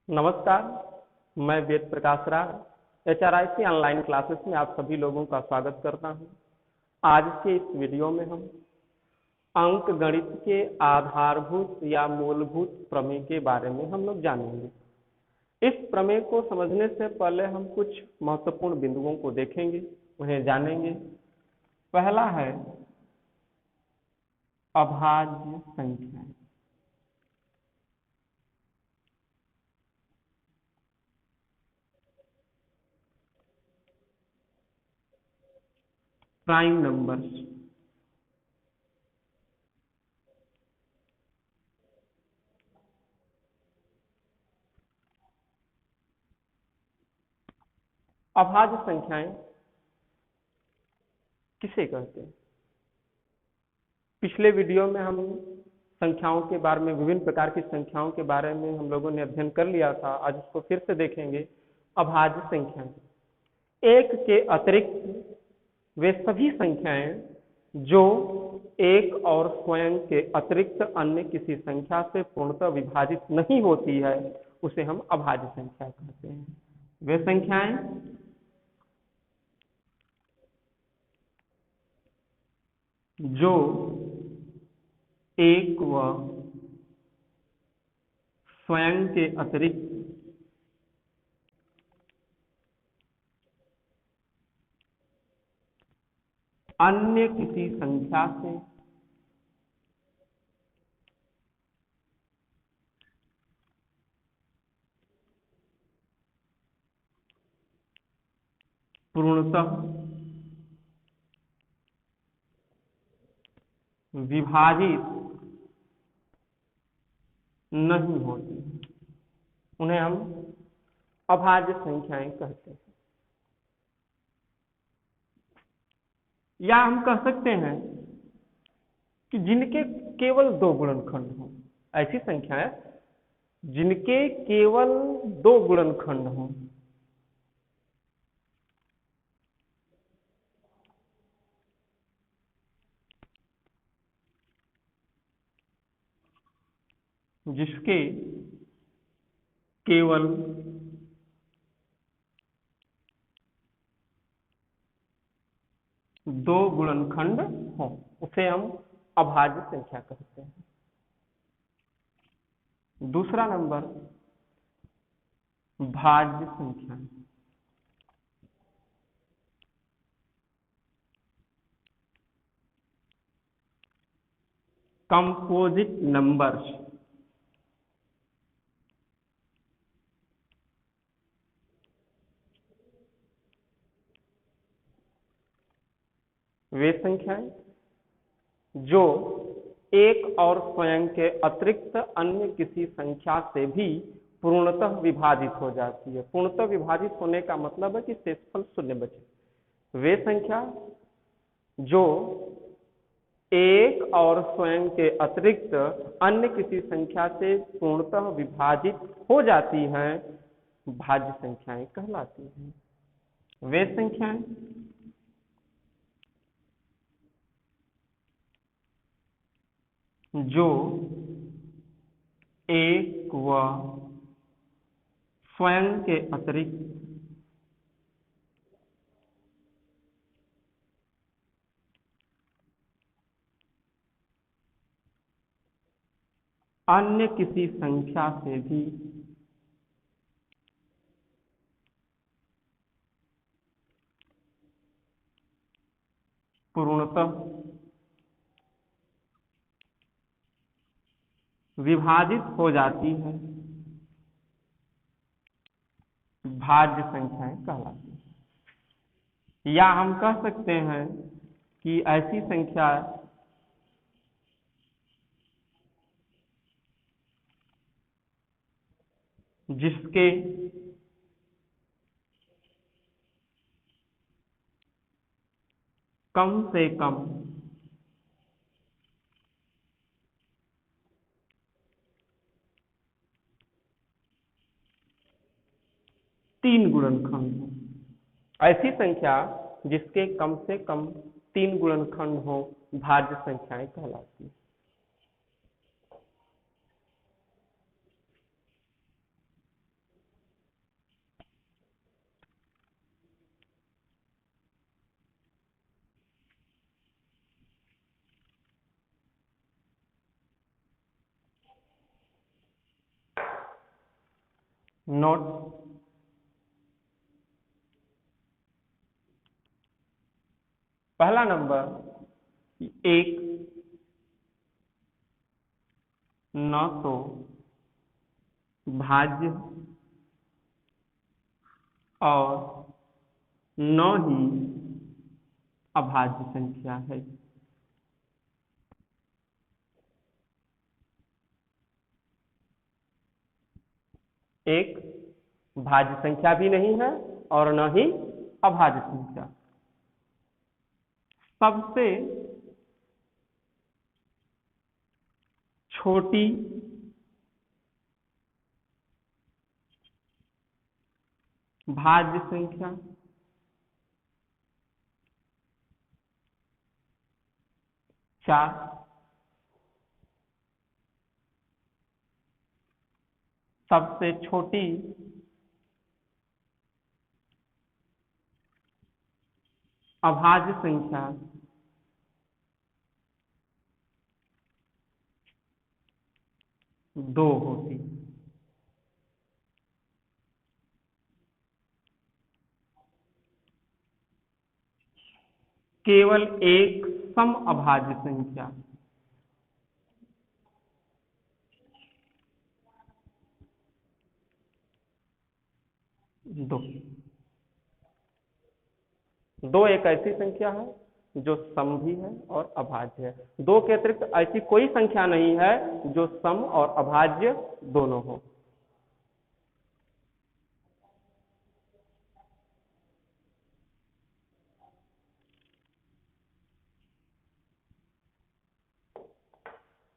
नमस्कार, मैं Ved Prakash Rai HRIC online classes में आप सभी लोगों का स्वागत करता हूं। आज के इस वीडियो में हम अंक गणित के आधारभूत या मूलभूत प्रमेय के बारे में हम लोग जानेंगे। इस प्रमेय को समझने से पहले हम कुछ महत्वपूर्ण बिंदुओं को देखेंगे, उन्हें जानेंगे। पहला है अभाज्य संख्याएं। Prime numbers. अभाज्य संख्याएं किसे कहते हैं? पिछले वीडियो में हम संख्याओं के बारे में, विभिन्न प्रकार की संख्याओं के बारे में हम लोगों ने अध्ययन कर लिया था। आज इसको फिर से देखेंगे। अभाज्य संख्याएं एक के अतिरिक्त वे सभी संख्याएं जो एक और स्वयं के अतिरिक्त अन्य किसी संख्या से पूर्णतः विभाजित नहीं होती है, उसे हम अभाज्य संख्या कहते हैं। वे संख्याएं जो एक व स्वयं के अतिरिक्त अन्य किसी संख्या से पूर्णतः विभाजित नहीं होती, उन्हें हम अभाज्य संख्याएं कहते हैं। या हम कह सकते हैं कि जिनके केवल दो गुणनखंड हों, ऐसी संख्याएं जिनके केवल दो गुणनखंड हों। जिसके केवल दो गुणनखंड हो, उसे हम अभाज्य संख्या कहते हैं। दूसरा नंबर भाज्य संख्या। Composite numbers. वे संख्याएं जो एक और स्वयं के अतिरिक्त अन्य किसी संख्या से भी पूर्णतः विभाजित हो जाती है। पूर्णतः विभाजित होने का मतलब है कि शेषफल शून्य बचे। वे संख्या जो एक और स्वयं के अतिरिक्त अन्य किसी संख्या से पूर्णतः विभाजित हो जाती हैं, भाज्य संख्याएं कहलाती हैं। वे संख्याएं जो एक व स्वयं के अतिरिक्त अन्य किसी संख्या से भी पूर्णतः विभाजित हो जाती है, भाज्य संख्याएं कहलाती हैं। या हम कह सकते हैं कि ऐसी संख्या जिसके कम से कम तीन गुणनखंड हो। ऐसी संख्या जिसके कम से कम तीन गुणनखंड हो, भाज्य संख्याएं कहलाती हैं। नोट। पहला नंबर 1 900 भाज्य और 9 ही अभाज्य संख्या है। एक भाज्य संख्या भी नहीं है और न ही अभाज्य संख्या। सबसे छोटी भाज्य संख्या 4। सबसे छोटी अभाज्य संख्या 2 होती। केवल एक सम अभाज्य संख्या 2। 2 एक ऐसी संख्या है जो सम भी है और अभाज्य है। 2 के अतिरिक्त ऐसी कोई संख्या नहीं है जो सम और अभाज्य दोनों हो।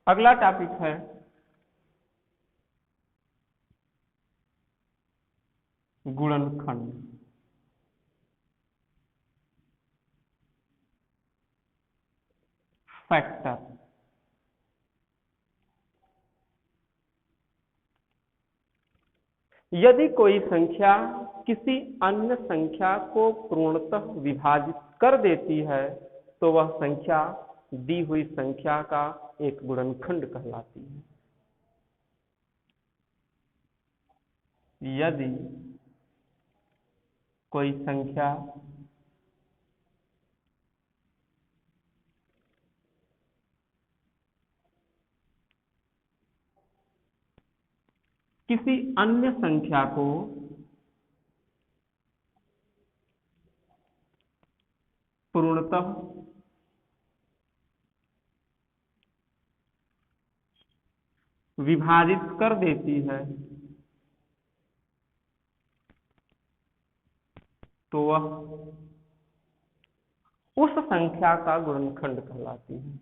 अगला टॉपिक है गुणनखंड। फैक्टर। यदि कोई संख्या किसी अन्य संख्या को पूर्णतः विभाजित कर देती है तो वह संख्या दी हुई संख्या का एक गुणनखंड कहलाती है। यदि कोई संख्या किसी अन्य संख्या को पूर्णतः विभाजित कर देती है तो वह उस संख्या का गुणनखंड कहलाती है।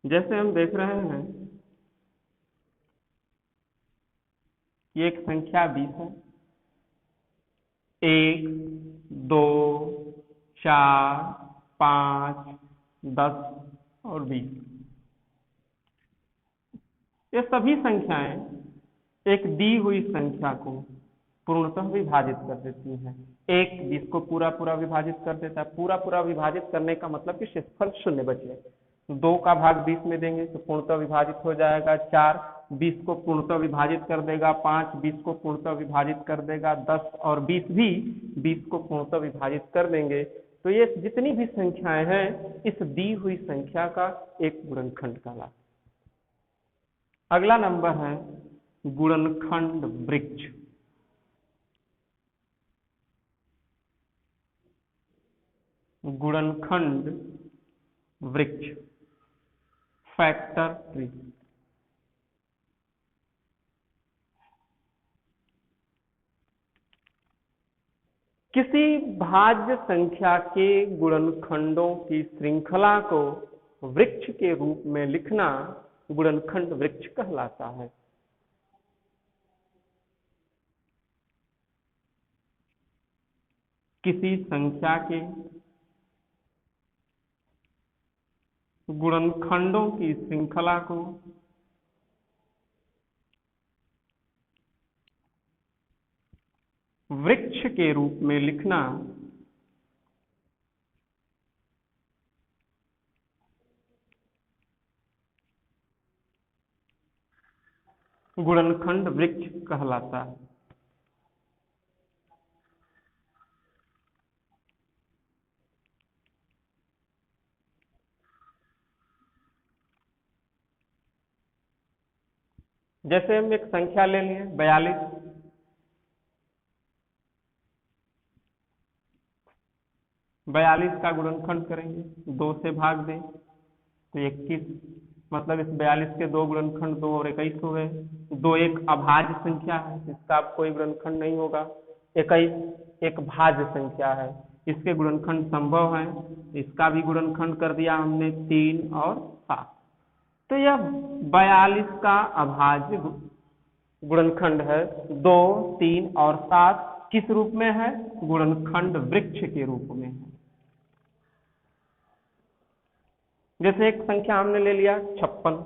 जैसे हम देख रहे हैं कि एक संख्या 20 है। 1 2 4 5 10 और 20। ये सभी संख्याएं एक दी हुई संख्या को पूर्णतः विभाजित कर देती हैं। 1 20 को पूरा पूरा विभाजित कर देता है। पूरा पूरा विभाजित करने का मतलब कि शेषफल 0 बचे। 2 का भाग 20 में देंगे तो पूर्णतः विभाजित हो जाएगा। 4 20 को पूर्णतः विभाजित कर देगा। 5 20 को पूर्णतः विभाजित कर देगा। 10 और 20 भी 20 को पूर्णतः विभाजित कर देंगे। तो ये जितनी भी संख्याएं हैं इस दी हुई संख्या का एक गुणनखंड कहलाता है। अगला नंबर है गुणनखंड वृक्ष। गुणनखंड वृक्ष फैक्टर ट्री। किसी भाज्य संख्या के गुणनखंडों की श्रृंखला को वृक्ष के रूप में लिखना गुणनखंड वृक्ष कहलाता है। किसी संख्या के गुणनखंडों की श्रृंखला को वृक्ष के रूप में लिखना गुणनखंड वृक्ष कहलाता है। जैसे हम एक संख्या ले लिए 42, 42 का गुणनखंड करेंगे, 2 से भाग दें तो 21, मतलब इस 42 के 2 गुणनखंड 2 और 21 हो गए। 2 एक अभाज्य संख्या है, इसका अब कोई गुणनखंड नहीं होगा। 21 एक भाज्य संख्या है, इसके गुणनखंड संभव है, इसका भी गुणनखंड कर दिया हमने 3 और 7। तो यह 42 का अभाज्य गुणनखंड है। 2, 3 और 7 किस रूप में है? गुणनखंड वृक्ष के रूप में है। जैसे एक संख्या हमने ले लिया 56,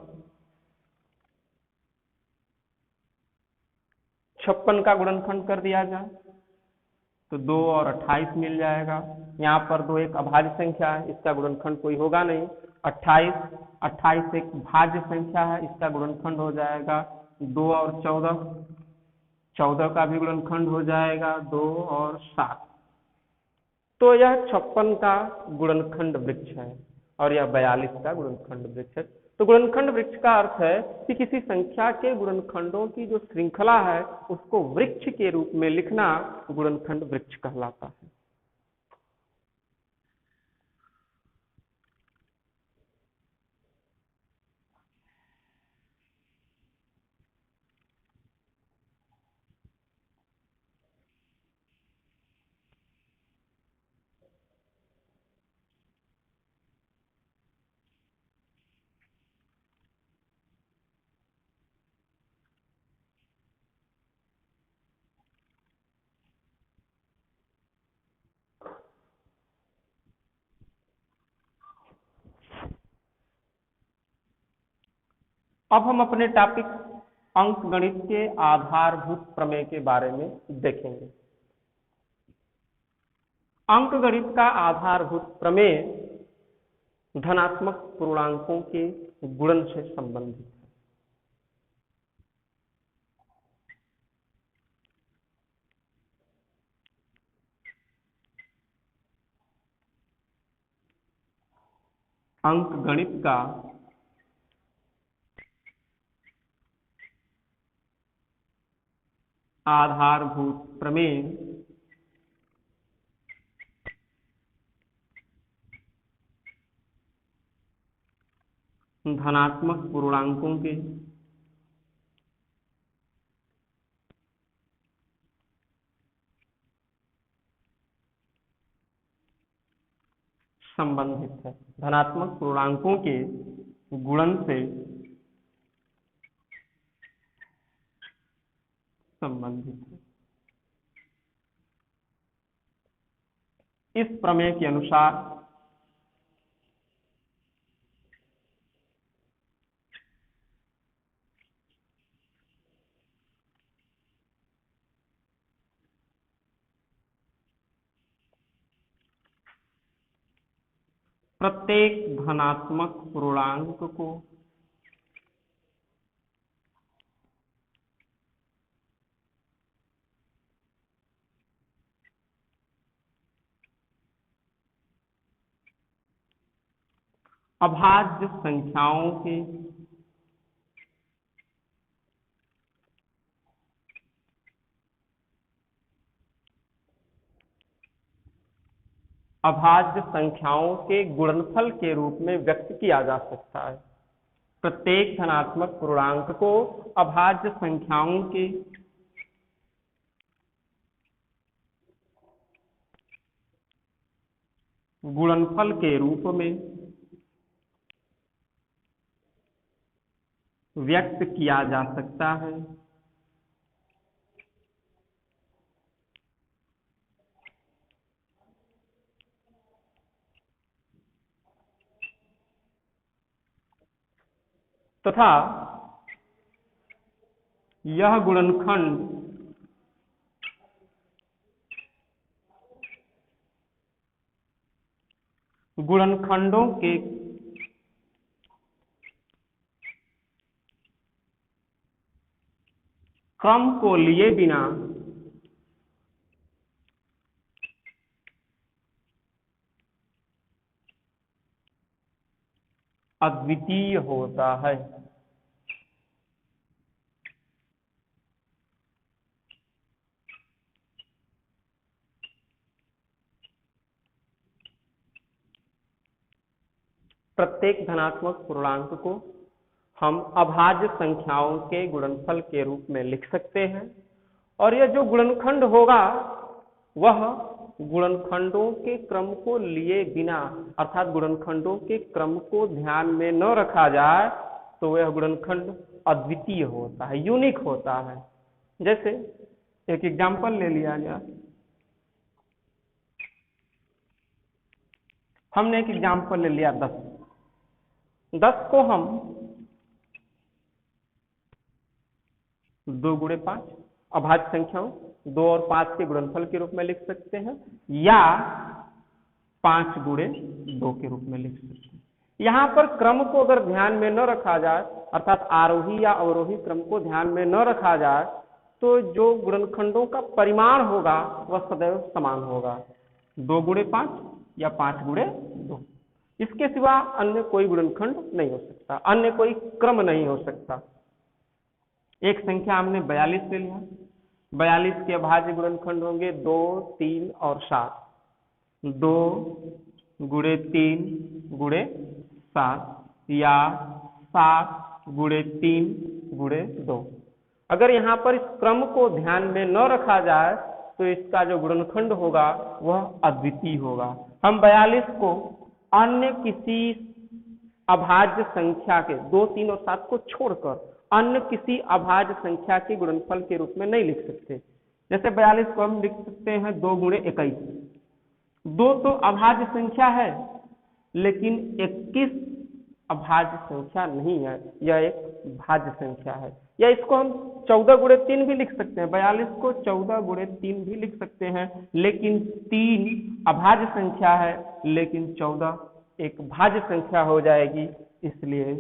56 का गुणनखंड कर दिया जाए तो 2 और 28 मिल जाएगा। यहाँ पर 2 एक अभाज्य संख्या है, इसका गुणनखंड कोई होगा नहीं। 28 एक भाज्य संख्या है, इसका गुणनखंड हो जाएगा 2 और 14, 14 का भी गुणनखंड हो जाएगा 2 और 7। तो यह 56 का गुणनखंड वृक्ष है और यह 42 का गुणनखंड वृक्ष है। तो गुणनखंड वृक्ष का अर्थ है कि किसी संख्या के गुणनखंडों की जो श्रृंखला है उसको वृक्ष के रूप में लिखना गुणनखंड वृक्ष कहलाता है। अब हम अपने टॉपिक अंकगणित के आधारभूत प्रमेय के बारे में देखेंगे। अंकगणित का आधारभूत प्रमेय धनात्मक पूर्णांकों के गुणन से संबंधित है। अंकगणित का आधारभूत प्रमेय धनात्मक पूर्णांकों के संबंधित है। धनात्मक पूर्णांकों के गुणन से संबंधित है। इस प्रमेय के अनुसार प्रत्येक धनात्मक पूर्णांक को अभाज्य संख्याओं के अभाज्य संख्याओं के गुणनफल के रूप में व्यक्त किया जा सकता है। प्रत्येक धनात्मक पूर्णांक को अभाज्य संख्याओं के गुणनफल के रूप में व्यक्त किया जा सकता है। तथा यह गुणनखंड गुणनखंडों के क्रम को लिए बिना अद्वितीय होता है। प्रत्येक धनात्मक पूर्णांक को हम अभाज्य संख्याओं के गुणनफल के रूप में लिख सकते हैं और यह जो गुणनखंड होगा वह गुणनखंडों के क्रम को लिए बिना अर्थात गुणनखंडों के क्रम को ध्यान में न रखा जाए तो वह गुणनखंड अद्वितीय होता है, यूनिक होता है। जैसे एक एग्जाम्पल ले लिया जाए, हमने एक एग्जाम्पल ले लिया 10। 10 को हम 2 गुणे 5 अभाज्य संख्याओं 2 और 5 के गुणनफल के रूप में लिख सकते हैं या 5 गुणे 2 के रूप में लिख सकते हैं। यहाँ पर क्रम को अगर ध्यान में न रखा जाए अर्थात आरोही या अवरोही क्रम को ध्यान में न रखा जाए तो जो गुणनखंडों का परिमाण होगा वह सदैव समान होगा, 2 गुणे 5 या 5 गुणे 2। इसके सिवा अन्य कोई गुणनखंड नहीं हो सकता, अन्य कोई क्रम नहीं हो सकता। एक संख्या हमने 42 ले लिया, 42 के अभाज्य गुणनखंड होंगे 2, 3 और 7। 2 गुणे 3 गुणे 7 या 7 गुणे 3 गुणे 2। अगर यहाँ पर इस क्रम को ध्यान में न रखा जाए तो इसका जो गुणनखंड होगा वह अद्वितीय होगा। हम 42 को अन्य किसी अभाज्य संख्या के 2, 3 और 7 को छोड़कर अन्य किसी अभाज्य संख्या के गुणनफल के रूप में नहीं लिख सकते। जैसे 42 को हम लिख सकते हैं 2 गुणे 21। 2 तो अभाज्य संख्या है लेकिन 21 अभाज्य संख्या नहीं है, यह एक भाज्य संख्या है। या इसको हम 14 गुणे 3 भी लिख सकते हैं, 42 को 14 गुणे 3 भी लिख सकते हैं, लेकिन 3 अभाज्य संख्या है लेकिन 14 एक भाज्य संख्या हो जाएगी, इसलिए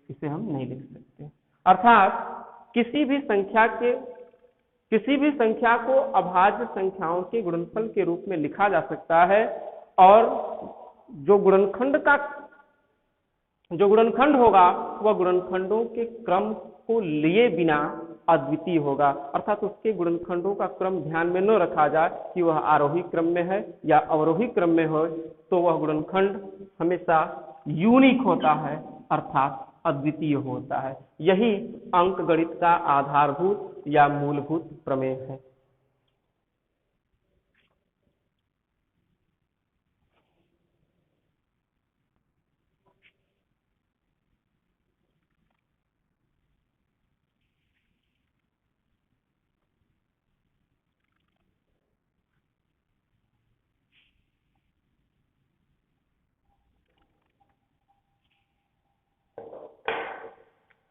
इसे हम नहीं लिख सकते। अर्थात किसी भी संख्या को अभाज्य संख्याओं के गुणनफल के रूप में लिखा जा सकता है और जो गुणनखंड होगा वह गुणनखंडों के क्रम को लिए बिना अद्वितीय होगा। अर्थात उसके गुणनखंडों का क्रम ध्यान में न रखा जाए कि वह आरोही क्रम में है या अवरोही क्रम में हो, तो वह गुणनखंड हमेशा यूनिक होता है अर्थात अद्वितीय होता है। यही अंकगणित का आधारभूत या मूलभूत प्रमेय है।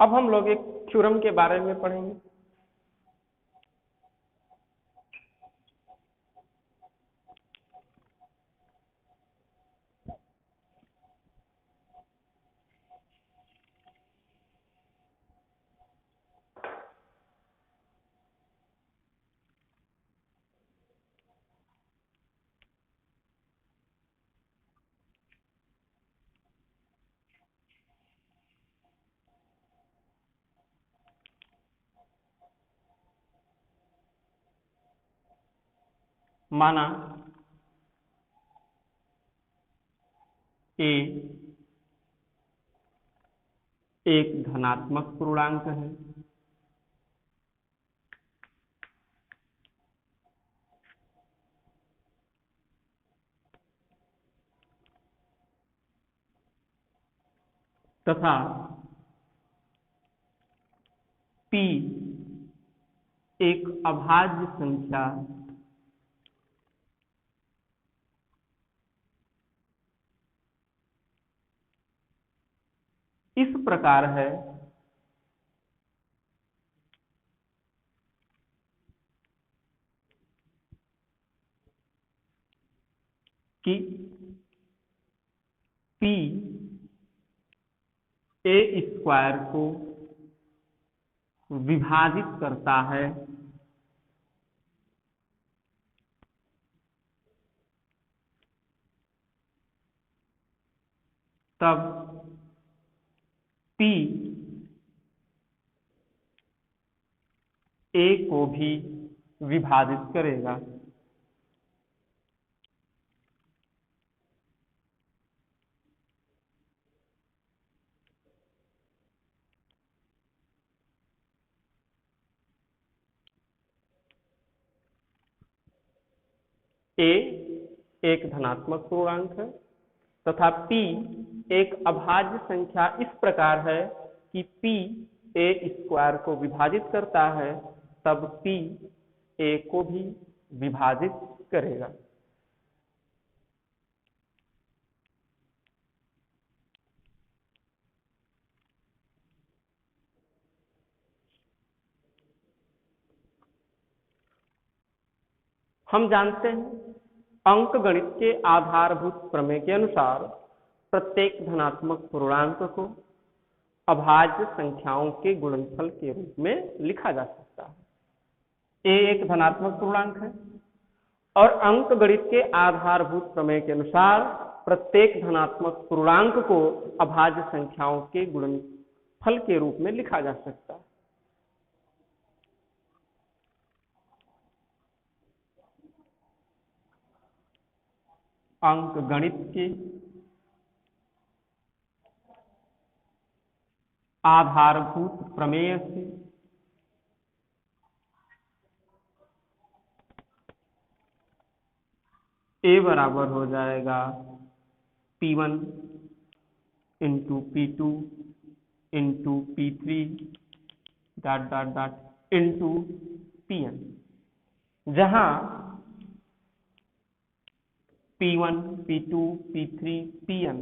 अब हम लोग एक थ्योरम के बारे में पढ़ेंगे। माना ए एक धनात्मक पूर्णांक है तथा पी एक अभाज्य संख्या इस प्रकार है कि पी ए स्क्वायर को विभाजित करता है तब पी ए को भी विभाजित करेगा। ए एक धनात्मक पूर्णांक है तथा p एक अभाज्य संख्या इस प्रकार है कि p ए स्क्वायर को विभाजित करता है तब p ए को भी विभाजित करेगा। हम जानते हैं अंकगणित के आधारभूत प्रमेय के अनुसार प्रत्येक धनात्मक पूर्णांक को अभाज्य संख्याओं के गुणनफल के रूप में लिखा जा सकता है। ए एक धनात्मक पूर्णांक है और अंकगणित के आधारभूत प्रमेय के अनुसार प्रत्येक धनात्मक पूर्णांक को अभाज्य संख्याओं के गुणनफल के रूप में लिखा जा सकता है। अंकगणित के आधारभूत प्रमेय से ए बराबर हो जाएगा P1 into P2 into P3 dot dot dot into Pn, जहां P1 P2 P3 Pn,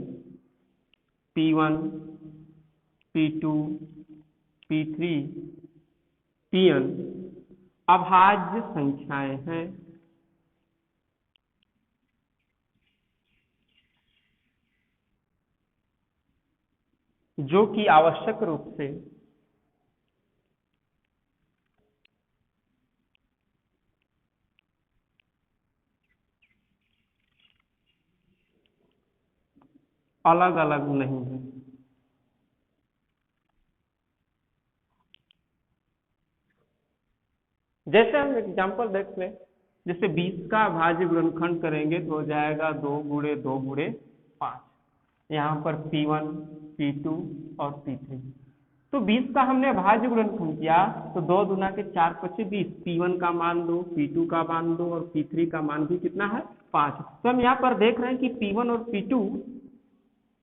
P1 P2 P3 Pn अभाज्य संख्याएं हैं जो कि आवश्यक रूप से अलग अलग नहीं है। जैसे हम एग्जांपल देख लें, जैसे 20 का अभाज्य गुणनखंड करेंगे तो हो जाएगा 2 गुणे 2 गुणे 5। यहाँ पर P1 P2 और P3, तो 20 का हमने अभाज्य गुणनखंड किया तो 2 दूना के 4 पचे 20, P1 का मान दो, P2 का मान दो और P3 का मान भी कितना है 5। तो हम यहाँ पर देख रहे हैं कि P1 और P2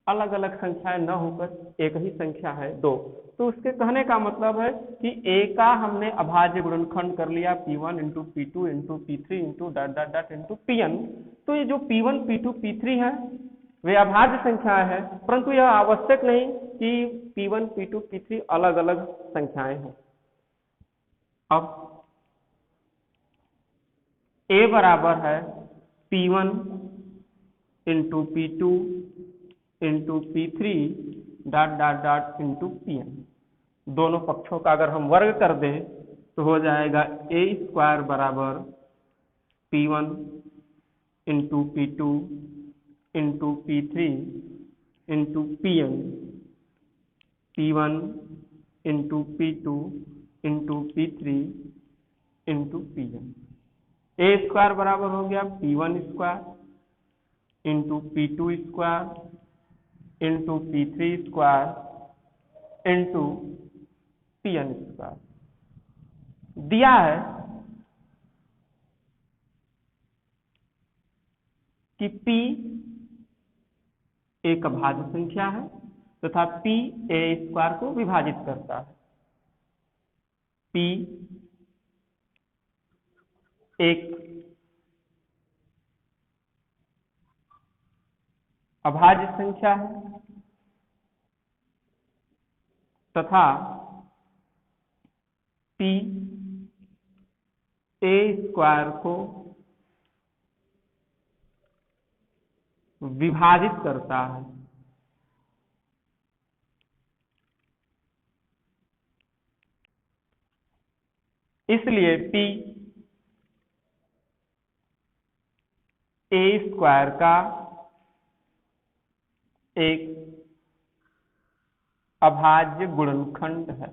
अलग अलग संख्याएं न होकर एक ही संख्या है 2। तो उसके कहने का मतलब है कि A का हमने अभाज्य गुणनखंड कर लिया P1 into P2 into P3 into dot dot dot into Pn। तो ये जो P1 P2 P3 है वे अभाज्य संख्याएं हैं, परंतु यह आवश्यक नहीं कि P1 P2 P3 अलग अलग संख्याएं हैं। अब A बराबर है P1 into P2 into P3 dot dot dot into Pn। दोनों पक्षों का अगर हम वर्ग कर दें तो हो जाएगा ए स्क्वायर बराबर P1 into P2 into P3 into Pn, P1 into P2 into P3 into Pn। ए स्क्वायर बराबर हो गया P1 square into P2 square into P3 square into Pn square. दिया है कि P एक अभाज्य संख्या है तथा P ए स्क्वायर को विभाजित करता है। P एक अभाज्य संख्या है तथा P ए स्क्वायर को विभाजित करता है। इसलिए p ए स्क्वायर का एक अभाज्य गुणनखंड है।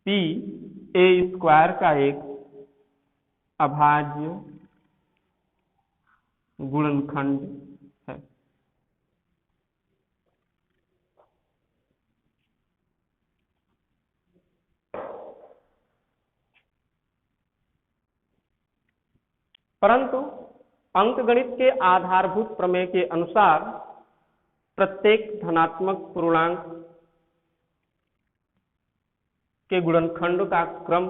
p ए स्क्वायर का एक अभाज्य गुणनखंड है। परंतु अंकगणित के आधारभूत प्रमेय के अनुसार प्रत्येक धनात्मक पूर्णांक के गुणनखंड का क्रम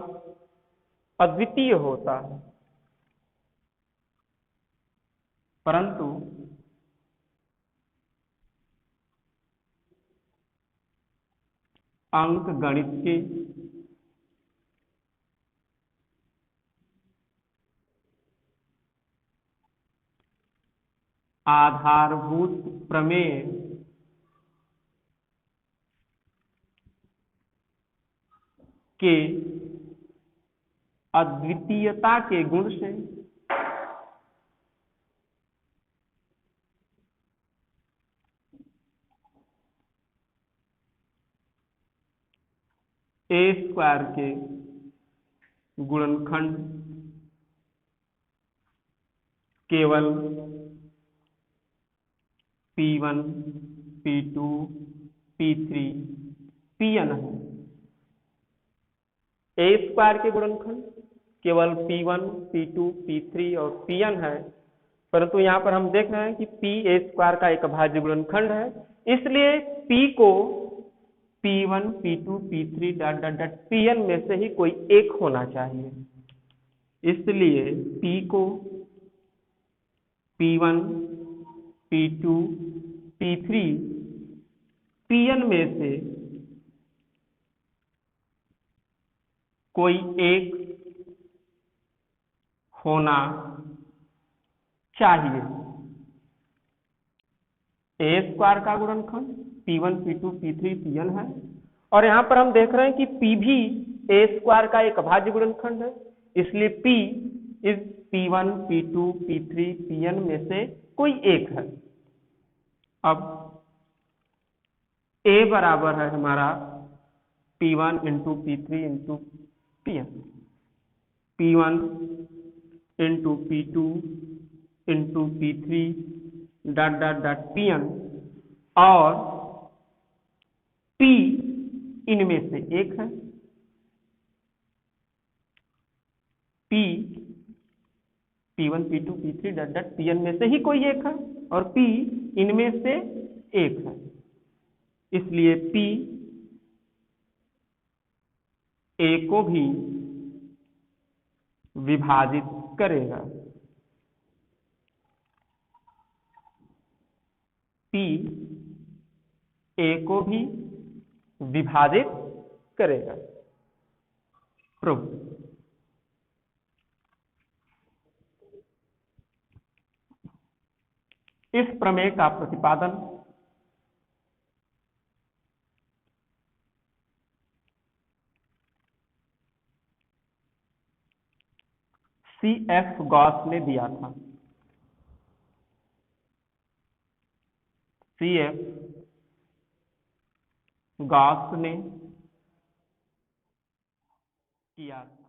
अद्वितीय होता है। परंतु अंकगणित के आधारभूत प्रमेय के अद्वितीयता के गुण से ए स्क्वायर के गुणनखंड केवल p1, p2, p3, pn है। ए स्क्वायर के गुणनखंड केवल p1, p2, p3 और pn है, परंतु यहाँ पर हम देख रहे हैं कि p ए स्क्वायर का एक अभाज्य गुणनखंड है, इसलिए p को p1, p2, p3 dot dot dot pn में से ही कोई एक होना चाहिए। इसलिए p को p1, p2, p3, pn में से कोई एक होना चाहिए। ए स्क्वायर का गुणनखंड p1, p2, p3, pn है, और यहां पर हम देख रहे हैं कि p भी ए स्क्वायर का एक अभाज्य गुणनखंड है, इसलिए p इस p1, p2, p3, pn में से कोई एक है। अब a बराबर है हमारा p1 into p3 into pn, p1 into p2 into p3 dot dot dot pn, और p इनमें से एक है। p p1, p2, p3 dot dot pn में से ही कोई एक है, और p इनमें से एक है, इसलिए p a को भी विभाजित करेगा। p a को भी विभाजित करेगा। प्रूव। इस प्रमेय का प्रतिपादन C.F. गॉस ने दिया था। C.F. गॉस ने किया था।